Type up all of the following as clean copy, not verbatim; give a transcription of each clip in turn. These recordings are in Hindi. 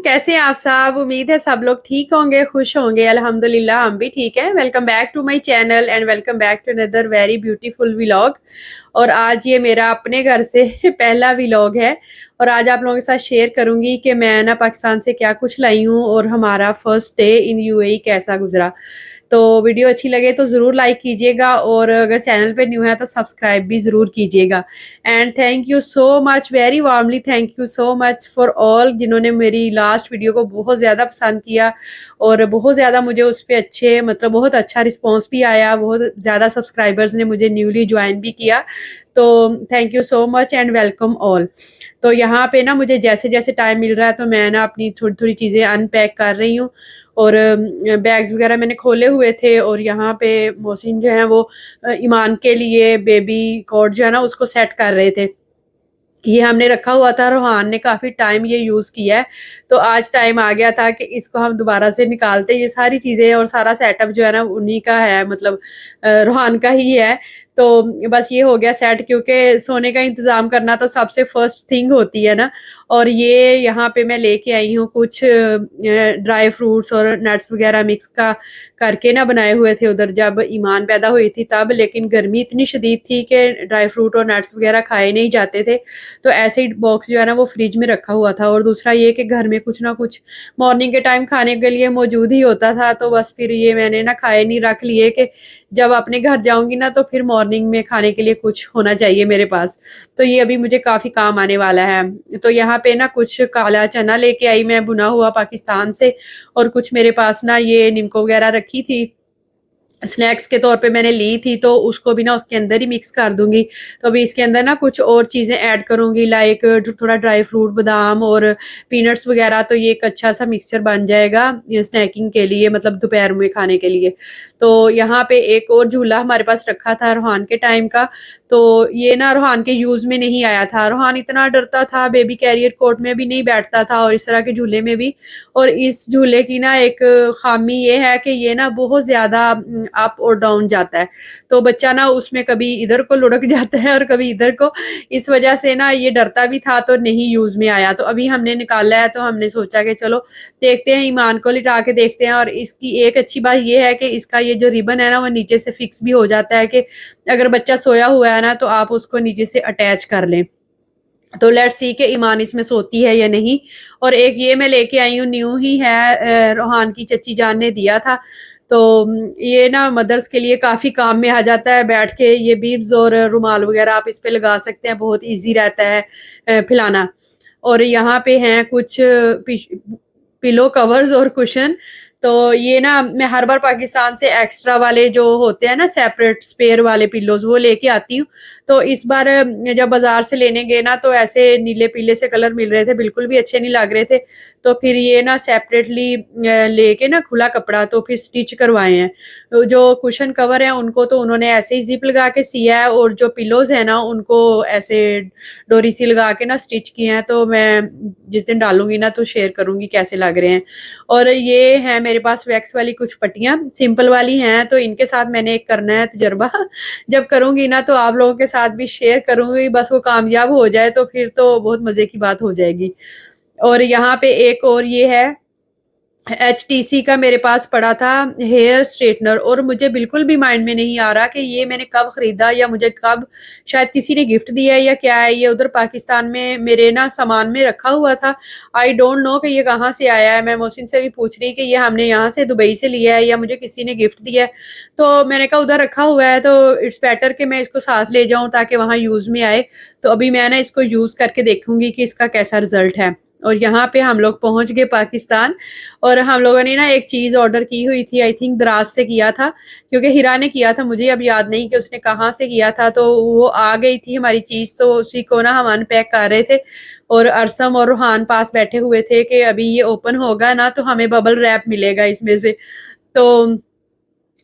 कैसे हैं आप सब? उम्मीद है सब लोग ठीक होंगे, खुश होंगे। अल्हम्दुलिल्लाह हम भी ठीक हैं। Welcome back to my channel and welcome back to another very beautiful vlog. और आज ये मेरा अपने घर से पहला व्लॉग है और आज आप लोगों के साथ शेयर करूंगी कि मैं ना पाकिस्तान से क्या कुछ लाई हूँ और हमारा फर्स्ट डे इन यूएई कैसा गुजरा। तो वीडियो अच्छी लगे तो ज़रूर लाइक कीजिएगा और अगर चैनल पे न्यू है तो सब्सक्राइब भी ज़रूर कीजिएगा। And thank you so much, very warmly thank you so much for all जिन्होंने मेरी लास्ट वीडियो को बहुत ज़्यादा पसंद किया और बहुत ज़्यादा मुझे उस पर अच्छे मतलब बहुत अच्छा रिस्पॉन्स भी आया। बहुत ज़्यादा सब्सक्राइबर्स ने मुझे न्यूली ज्वाइन भी किया। तो thank you so much and welcome all. तो यहाँ पे ना मुझे जैसे जैसे टाइम मिल रहा है तो मैं ना अपनी थोड़ी थोड़ी चीज़ें अनपैक कर रही हूँ और बैग्स वगैरह मैंने खोले हुए थे और यहाँ पे मोहसिन जो है वो ईमान के लिए बेबी कोट जो है ना उसको सेट कर रहे थे। ये हमने रखा हुआ था, रोहान ने काफ़ी टाइम ये यूज़ किया है तो आज टाइम आ गया था कि इसको हम दोबारा से निकालते। ये सारी चीज़ें और सारा सेटअप जो है ना उन्हीं का है, मतलब रोहान का ही है। तो बस ये हो गया सेट, क्योंकि सोने का इंतज़ाम करना तो सबसे फर्स्ट थिंग होती है ना। और ये यहाँ पे मैं लेके आई हूँ कुछ ड्राई फ्रूट्स और नट्स वगैरह मिक्स का करके ना बनाए हुए थे उधर जब ईमान पैदा हुई थी तब, लेकिन गर्मी इतनी शदीद थी कि ड्राई फ्रूट और नट्स वगैरह खाए नहीं जाते थे। तो ऐसे ही बॉक्स जो है ना वो फ्रिज में रखा हुआ था। और दूसरा ये कि घर में कुछ ना कुछ मॉर्निंग के टाइम खाने के लिए मौजूद ही होता था, तो बस फिर ये मैंने ना खाए नहीं, रख लिए कि जब अपने घर जाऊंगी ना तो फिर मॉर्निंग में खाने के लिए कुछ होना चाहिए मेरे पास। तो ये अभी मुझे काफ़ी काम आने वाला है। तो यहाँ पे ना कुछ काला चना लेके आई मैं भुना हुआ पाकिस्तान से, और कुछ मेरे पास ना ये निमको वगैरह रखी थी स्नैक्स के तौर पे मैंने ली थी, तो उसको भी ना उसके अंदर ही मिक्स कर दूंगी। तो अभी इसके अंदर ना कुछ और चीज़ें ऐड करूंगी, लाइक थोड़ा ड्राई फ्रूट बादाम और पीनट्स वगैरह, तो ये एक अच्छा सा मिक्सचर बन जाएगा स्नैकिंग के लिए, मतलब दोपहर में खाने के लिए। तो यहाँ पे एक और झूला हमारे पास रखा था रोहान के टाइम का, तो ये ना रोहान के यूज़ में नहीं आया था। रोहान इतना डरता था, बेबी कैरियर कोट में भी नहीं बैठता था और इस तरह के झूले में भी। और इस झूले की ना एक खामी ये है कि ये ना बहुत ज़्यादा अप और डाउन जाता है, तो बच्चा ना उसमें कभी इधर को लुढ़क जाता है और कभी इधर को। इस वजह से ना ये डरता भी था तो नहीं यूज़ में आया। तो अभी हमने निकाला है तो हमने सोचा कि चलो देखते हैं, ईमान को लिटा के देखते हैं। और इसकी एक अच्छी बात ये है कि इसका ये जो रिबन है ना वो नीचे से फिक्स भी हो जाता है कि अगर बच्चा सोया हुआ है ना तो आप उसको नीचे से अटैच कर लें। तो लेट्स सी कि ईमान इसमें सोती है या नहीं। और एक ये मैं लेके आई हूँ, न्यू ही है, रोहान की चची जान ने दिया था। तो ये ना मदर्स के लिए काफ़ी काम में आ जाता है, बैठ के ये बीब्स और रुमाल वगैरह आप इस पे लगा सकते हैं, बहुत इजी रहता है फैलाना। और यहाँ पे हैं कुछ पिलो कवर्स और कुशन। तो ये ना मैं हर बार पाकिस्तान से एक्स्ट्रा वाले जो होते हैं ना सेपरेट स्पेयर वाले पिलोज वो लेके आती हूँ। तो इस बार जब बाजार से लेने गए ना तो ऐसे नीले पीले से कलर मिल रहे थे, बिल्कुल भी अच्छे नहीं लग रहे थे। तो फिर ये ना सेपरेटली लेके ना खुला कपड़ा तो फिर स्टिच करवाए हैं। तो जो कुशन कवर है उनको तो उन्होंने ऐसे ही जिप लगा के सिया है, और जो पिलोज है ना उनको ऐसे डोरी सी लगा के ना स्टिच किए हैं। तो मैं जिस दिन डालूंगी ना तो शेयर करूंगी कैसे लग रहे हैं। और ये है मेरे पास वैक्स वाली कुछ पट्टियाँ, सिंपल वाली हैं, तो इनके साथ मैंने एक करना है तजर्बा। जब करूंगी ना तो आप लोगों के साथ भी शेयर करूंगी, बस वो कामयाब हो जाए तो फिर तो बहुत मज़े की बात हो जाएगी। और यहाँ पे एक और ये है, एचटीसी का मेरे पास पड़ा था हेयर स्ट्रेटनर, और मुझे बिल्कुल भी माइंड में नहीं आ रहा कि ये मैंने कब ख़रीदा या मुझे कब शायद किसी ने गिफ्ट दिया है या क्या है। ये उधर पाकिस्तान में मेरे ना सामान में रखा हुआ था। आई डोंट नो कि ये कहाँ से आया है। मैं मोहसिन से भी पूछ रही कि ये हमने यहाँ से दुबई से लिया है या मुझे किसी ने गिफ्ट दिया है। तो मैंने कहा उधर रखा हुआ है तो इट्स बेटर कि मैं इसको साथ ले जाऊँ ताकि वहाँ यूज़ में आए। तो अभी मैं ना इसको यूज़ करके देखूँगी कि इसका कैसा रिजल्ट है। और यहाँ पे हम लोग पहुँच गए पाकिस्तान, और हम लोगों ने ना एक चीज़ ऑर्डर की हुई थी, आई थिंक दराज से किया था, क्योंकि हिरा ने किया था, मुझे अब याद नहीं कि उसने कहाँ से किया था। तो वो आ गई थी हमारी चीज़, तो उसी को ना हम अनपैक कर रहे थे। और अरसम और रूहान पास बैठे हुए थे कि अभी ये ओपन होगा ना तो हमें बबल रैप मिलेगा इसमें से। तो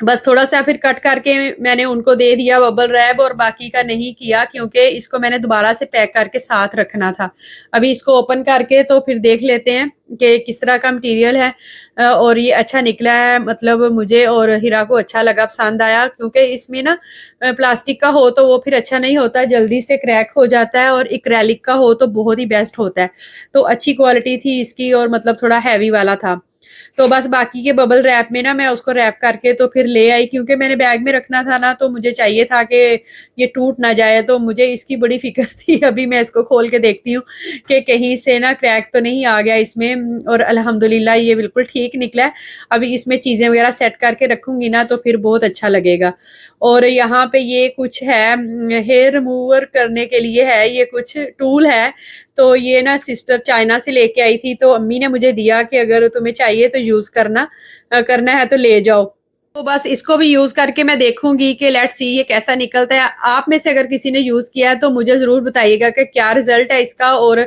बस थोड़ा-सा फिर कट करके मैंने उनको दे दिया बबल रैप, और बाकी का नहीं किया क्योंकि इसको मैंने दोबारा से पैक करके साथ रखना था। अभी इसको ओपन करके तो फिर देख लेते हैं कि किस तरह का मटीरियल है, और ये अच्छा निकला है, मतलब मुझे और हिरा को अच्छा लगा, पसंद आया, क्योंकि इसमें ना प्लास्टिक का हो तो वो फिर अच्छा नहीं होता, जल्दी से क्रैक हो जाता है, और एक्रेलिक का हो तो बहुत ही बेस्ट होता है। तो अच्छी क्वालिटी थी इसकी, और मतलब थोड़ा हैवी वाला था। तो बस बाकी के बबल रैप में ना मैं उसको रैप करके तो फिर ले आई, क्योंकि मैंने बैग में रखना था ना, तो मुझे चाहिए था कि ये टूट ना जाए, तो मुझे इसकी बड़ी फ़िक्र थी। अभी मैं इसको खोल के देखती हूँ कि कहीं से ना क्रैक तो नहीं आ गया इसमें, और अल्हम्दुलिल्लाह ये बिल्कुल ठीक निकला है। अभी इसमें चीज़ें वग़ैरह सेट करके रखूँगी ना तो फिर बहुत अच्छा लगेगा। और यहाँ पे ये कुछ है, हेयर रिमूवर करने के लिए है, ये कुछ टूल है। तो ये ना सिस्टर चाइना से लेके आई थी, तो अम्मी ने मुझे दिया कि अगर तुम्हें चाहिए तो यूज़ करना, करना है तो ले जाओ। तो बस इसको भी यूज़ करके मैं देखूँगी कि लेट्स सी ये कैसा निकलता है। आप में से अगर किसी ने यूज़ किया है तो मुझे ज़रूर बताइएगा कि क्या रिज़ल्ट है इसका, और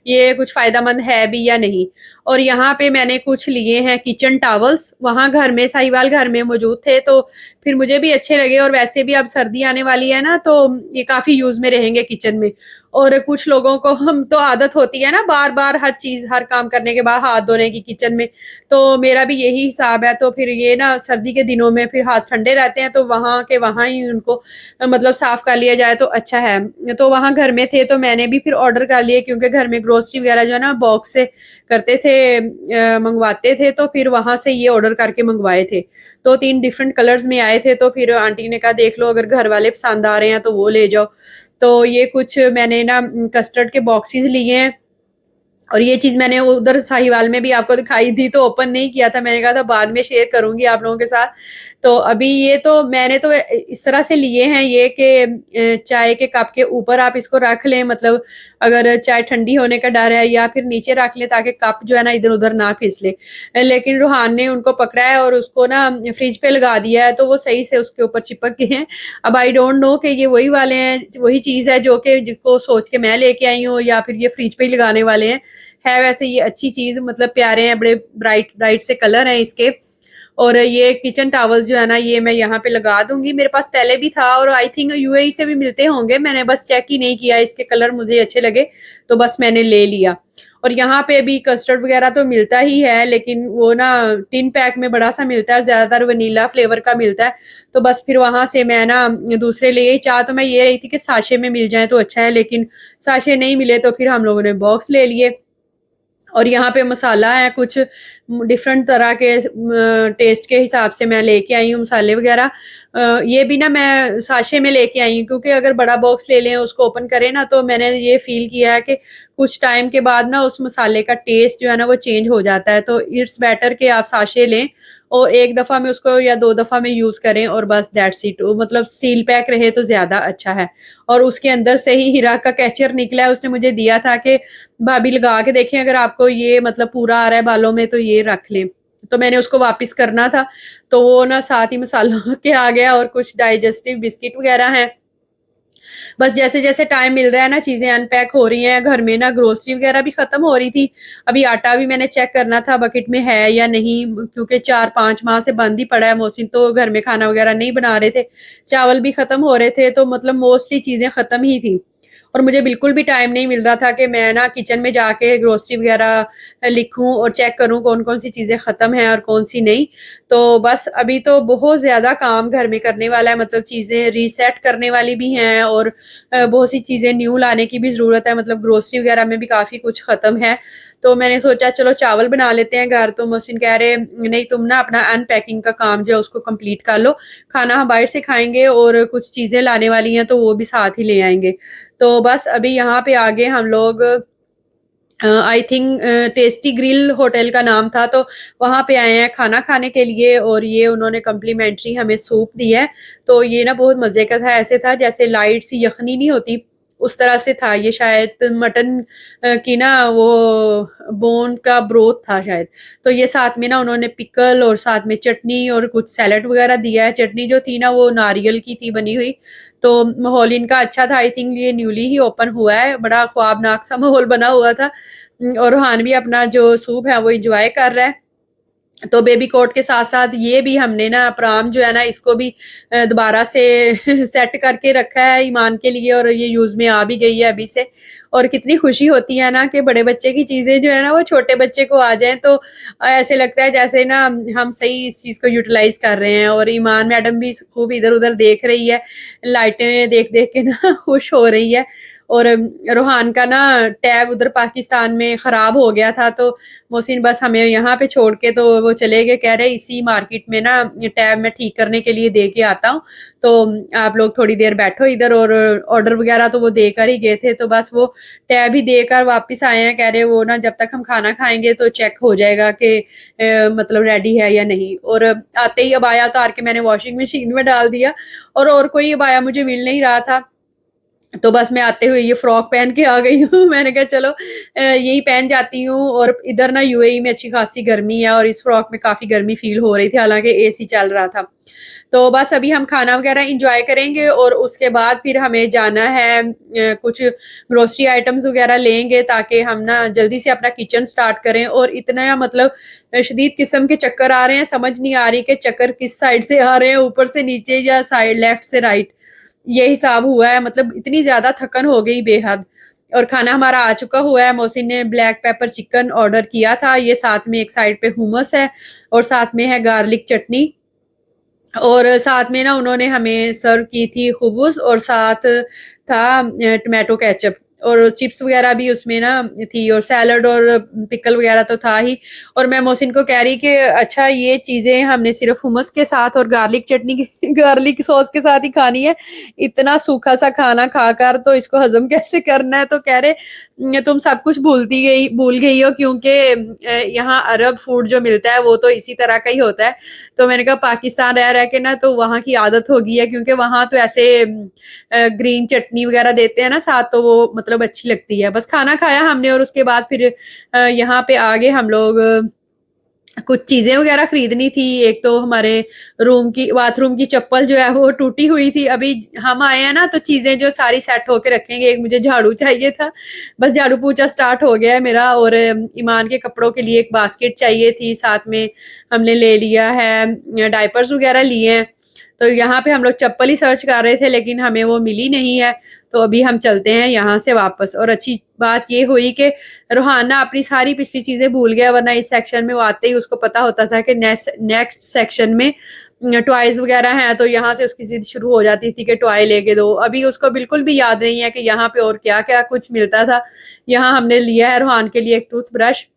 ये कुछ फ़ायदेमंद है भी या नहीं। और यहाँ पे मैंने कुछ लिए हैं किचन टॉवल्स, वहाँ घर में साहिवाल घर में मौजूद थे, तो फिर मुझे भी अच्छे लगे, और वैसे भी अब सर्दी आने वाली है ना, तो ये काफ़ी यूज़ में रहेंगे किचन में। और कुछ लोगों को हम तो आदत होती है ना बार-बार हर चीज़, हर काम करने के बाद हाथ धोने की किचन में, तो मेरा भी यही हिसाब है। तो फिर ये ना सर्दी के दिनों में फिर हाथ ठंडे रहते हैं, तो वहाँ के वहाँ ही उनको मतलब साफ़ कर लिया जाए तो अच्छा है। तो वहाँ घर में थे तो मैंने भी फिर ऑर्डर कर लिए, क्योंकि घर में ग्रोसरी वगैरह जो है ना बॉक्स से करते थे, मँगवाते थे, तो फिर वहाँ से ये ऑर्डर करके मँगवाए थे। तो 3 डिफरेंट कलर्स में आए थे, तो फिर आंटी ने कहा देख लो अगर घर वाले पसंद आ रहे हैं तो वो ले जाओ। तो ये कुछ मैंने ना कस्टर्ड के बॉक्सेस लिए हैं, और ये चीज़ मैंने उधर साहिवाल में भी आपको दिखाई थी, तो ओपन नहीं किया था, मैंने कहा था बाद में शेयर करूँगी आप लोगों के साथ। तो अभी ये तो मैंने तो इस तरह से लिए हैं ये कि चाय के कप के ऊपर आप इसको रख लें, मतलब अगर चाय ठंडी होने का डर है, या फिर नीचे रख लें ताकि कप जो है ना इधर-उधर ना फिसले। लेकिन रूहान ने उनको पकड़ा है और उसको ना फ्रिज पे लगा दिया है, तो वो सही से उसके ऊपर चिपक गए हैं। अब आई डोंट नो कि ये वही वाले हैं, वही चीज़ है जो कि जिसको सोच के मैं लेके आई हूँ, या फिर ये फ्रिज पे ही लगाने वाले हैं। है वैसे ये अच्छी चीज़, मतलब प्यारे हैं, बड़े ब्राइट ब्राइट से कलर हैं इसके। और ये किचन टॉवल्स जो है ना ये मैं यहाँ पे लगा दूँगी। मेरे पास पहले भी था, और आई थिंक यूएई से भी मिलते होंगे, मैंने बस चेक ही नहीं किया, इसके कलर मुझे अच्छे लगे तो बस मैंने ले लिया। और यहाँ पे भी कस्टर्ड वगैरह तो मिलता ही है, लेकिन वो ना टिन पैक में बड़ा-सा मिलता है, ज़्यादातर वनीला फ्लेवर का मिलता है। तो बस फिर वहाँ से मैं ना दूसरे ले आई। चाह तो मैं ये रही थी कि साशे में मिल जाएँ तो अच्छा है, लेकिन साशे नहीं मिले तो फिर हम लोगों ने बॉक्स ले लिए। और यहाँ पे मसाला है कुछ डिफरेंट तरह के टेस्ट के हिसाब से मैं लेके आई हूँ मसाले वगैरह। ये भी ना मैं साशे में लेके आई हूँ, क्योंकि अगर बड़ा बॉक्स ले लें उसको ओपन करें ना, तो मैंने ये फ़ील किया है कि कुछ टाइम के बाद ना उस मसाले का टेस्ट जो है ना वो चेंज हो जाता है। तो इट्स बेटर कि आप साशे लें और 1 दफ़ा में उसको या 2 दफ़ा में यूज़ करें, और बस दैट्स इट। मतलब सील पैक रहे तो ज़्यादा अच्छा है। और उसके अंदर से ही हिरा का कैचर निकला है, उसने मुझे दिया था कि भाभी लगा के देखें, अगर आपको ये मतलब पूरा आ रहा है बालों में तो ये रख लें। तो मैंने उसको वापस करना था, तो वो ना साथ ही मसालों के आ गया, और कुछ डाइजेस्टिव बिस्किट वगैरह हैं। बस जैसे-जैसे टाइम मिल रहा है ना चीज़ें अनपैक हो रही हैं, घर में ना ग्रोसरी वगैरह भी खत्म हो रही थी। अभी आटा भी मैंने चेक करना था बकेट में है या नहीं, क्योंकि 4-5 माह से बंद ही पड़ा है, मोहसिन तो घर में खाना वगैरह नहीं बना रहे थे। चावल भी खत्म हो रहे थे, तो मतलब मोस्टली चीज़ें खत्म ही थी। और मुझे बिल्कुल भी टाइम नहीं मिल रहा था कि मैं ना किचन में जाके ग्रोसरी वगैरह लिखूँ और चेक करूँ कौन-कौन सी चीज़ें ख़त्म हैं और कौन-सी नहीं। तो बस अभी तो बहुत ज़्यादा काम घर में करने वाला है, मतलब चीज़ें रीसेट करने वाली भी हैं, और बहुत सी चीज़ें न्यू लाने की भी ज़रूरत है, मतलब ग्रोसरी वगैरह में भी काफ़ी कुछ ख़त्म है। तो मैंने सोचा चलो चावल बना लेते हैं घर, तो मोहसिन कह रहे नहीं तुम ना अपना अनपैकिंग का काम जो है उसको कंप्लीट कर लो, खाना हम बाहर से खाएँगे और कुछ चीज़ें लाने वाली हैं तो वो भी साथ ही ले आएँगे। तो बस अभी यहाँ पे आगे हम लोग I think tasty grill hotel का नाम था, तो वहाँ पे आए हैं खाना खाने के लिए, और ये उन्होंने कॉम्प्लीमेंट्री हमें सूप दिया है। तो ये ना बहुत मज़े का था, ऐसे था जैसे लाइट सी यखनी नहीं होती, उस तरह से था ये, शायद मटन की ना वो बोन का ब्रोथ था शायद। तो ये साथ में ना उन्होंने पिकल और साथ में चटनी और कुछ सैलेड वगैरह दिया है। चटनी जो थी ना वो नारियल की थी बनी हुई, तो माहौल इनका अच्छा था। आई थिंक ये न्यूली ही ओपन हुआ है, बड़ा ख्वाबनाक सा माहौल बना हुआ था। और रूहान भी अपना जो सूप है वो एन्जॉय कर रहा है। तो बेबी कोट के साथ साथ ये भी हमने ना प्राम जो है ना इसको भी दोबारा से सेट करके रखा है ईमान के लिए, और ये यूज में आ भी गई है अभी से। और कितनी खुशी होती है ना कि बड़े बच्चे की चीजें जो है ना वो छोटे बच्चे को आ जाएं, तो ऐसे लगता है जैसे ना हम सही इस चीज को यूटिलाइज कर रहे हैं। और ईमान मैडम भी खूब इधर उधर देख रही है, लाइटें देख देख के ना खुश हो रही है। और रूहान का ना टैब उधर पाकिस्तान में ख़राब हो गया था, तो मोहसिन बस हमें यहाँ पे छोड़ के तो वो चले गए, कह रहे इसी मार्केट में ना ये टैब मैं ठीक करने के लिए दे के आता हूँ, तो आप लोग थोड़ी देर बैठो इधर। और ऑर्डर वगैरह तो वो देकर ही गए थे, तो बस वो टैब ही देकर वापस आए हैं। कह रहे वो ना जब तक हम खाना खाएंगे तो चेक हो जाएगा कि मतलब रेडी है या नहीं। और आते ही अबाया उतार के मैंने वॉशिंग मशीन में डाल दिया, और कोई अबाया मुझे मिल नहीं रहा था, तो बस मैं आते हुए ये फ्रॉक पहन के आ गई हूँ। मैंने कहा चलो यही पहन जाती हूँ। और इधर ना यूएई में अच्छी खासी गर्मी है, और इस फ्रॉक में काफ़ी गर्मी फील हो रही थी, हालांकि एसी चल रहा था। तो बस अभी हम खाना वगैरह इंजॉय करेंगे, और उसके बाद फिर हमें जाना है कुछ ग्रोसरी आइटम्स वगैरह लेंगे, ताकि हम ना जल्दी से अपना किचन स्टार्ट करें। और इतना मतलब शदीद किस्म के चक्कर आ रहे हैं, समझ नहीं आ रही कि चक्कर किस साइड से आ रहे हैं, ऊपर से नीचे या साइड लेफ्ट से राइट, ये हिसाब हुआ है। मतलब इतनी ज्यादा थकन हो गई बेहद। और खाना हमारा आ चुका हुआ है, मोहसिन ने ब्लैक पेपर चिकन ऑर्डर किया था, ये साथ में एक साइड पे हुमस है, और साथ में है गार्लिक चटनी, और साथ में ना उन्होंने हमें सर्व की थी खुबूस, और साथ था टमाटो केचप, और चिप्स वगैरह भी उसमें ना थी, और सैलड और पिकल वगैरह तो था ही। और मैं मोहसिन को कह रही कि अच्छा ये चीज़ें हमने सिर्फ हुमस के साथ और गार्लिक चटनी गार्लिक सॉस के साथ ही खानी है, इतना सूखा सा खाना खाकर तो इसको हजम कैसे करना है। तो कह रहे तुम सब कुछ भूल गई हो, क्योंकि यहाँ अरब फूड जो मिलता है वो तो इसी तरह का ही होता है। तो मैंने कहा पाकिस्तान रह रह के ना तो वहाँ की आदत हो गई है, क्योंकि वहाँ तो ऐसे ग्रीन चटनी वगैरह देते हैं ना साथ, तो वो मतलब अच्छी लगती है। बस खाना खाया हमने, और उसके बाद फिर यहाँ पे आगे हम लोग कुछ चीजें वगैरह खरीदनी थी। एक तो हमारे रूम की बाथरूम की चप्पल जो है वो टूटी हुई थी, अभी हम आए हैं ना तो चीजें जो सारी सेट होके रखेंगे। एक मुझे झाड़ू चाहिए था, बस झाड़ू पोछा स्टार्ट हो गया है मेरा। और ईमान के कपड़ों के लिए एक बास्केट चाहिए थी, साथ में हमने ले लिया है डायपर्स वगैरह लिए हैं। तो यहाँ पे हम लोग चप्पल ही सर्च कर रहे थे, लेकिन हमें वो मिली नहीं है, तो अभी हम चलते हैं यहाँ से वापस। और अच्छी बात ये हुई कि रोहाना अपनी सारी पिछली चीजें भूल गया, वरना इस सेक्शन में वो आते ही उसको पता होता था कि नेक्स्ट सेक्शन में टॉयज वगैरह हैं, तो यहाँ से उसकी जिद शुरू हो जाती थी कि टॉय लेके दो। अभी उसको बिल्कुल भी याद नहीं है कि यहाँ पे और क्या क्या कुछ मिलता था। यहाँ हमने लिया है रोहान के लिए एक टूथब्रश,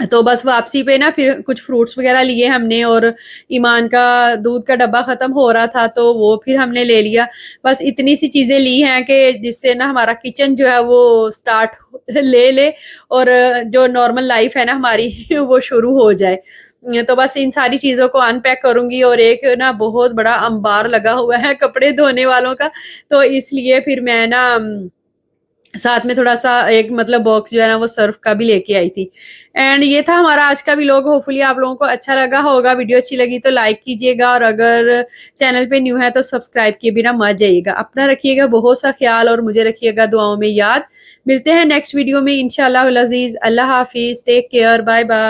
तो बस वापसी पे ना फिर कुछ फ्रूट्स वगैरह लिए हमने, और ईमान का दूध का डब्बा ख़त्म हो रहा था तो वो फिर हमने ले लिया। बस इतनी सी चीज़ें ली हैं कि जिससे ना हमारा किचन जो है वो स्टार्ट ले और जो नॉर्मल लाइफ है ना हमारी वो शुरू हो जाए। तो बस इन सारी चीज़ों को अनपैक करूँगी, और एक ना बहुत बड़ा अंबार लगा हुआ है कपड़े धोने वालों का, तो इसलिए फिर मैं ना साथ में थोड़ा-सा एक मतलब बॉक्स जो है ना वो सर्फ़ का भी लेके आई थी। एंड ये था हमारा आज का व्लॉग, होपफुली आप लोगों को अच्छा लगा होगा। वीडियो अच्छी लगी तो लाइक कीजिएगा, और अगर चैनल पे न्यू है तो सब्सक्राइब किए बिना मत जाइएगा। अपना रखिएगा बहुत सा ख़्याल, और मुझे रखिएगा दुआओं में याद। मिलते हैं नेक्स्ट वीडियो में इंशाअल्लाह अज़ीज़। अल्लाह हाफ़िज़, टेक केयर, बाय बाय।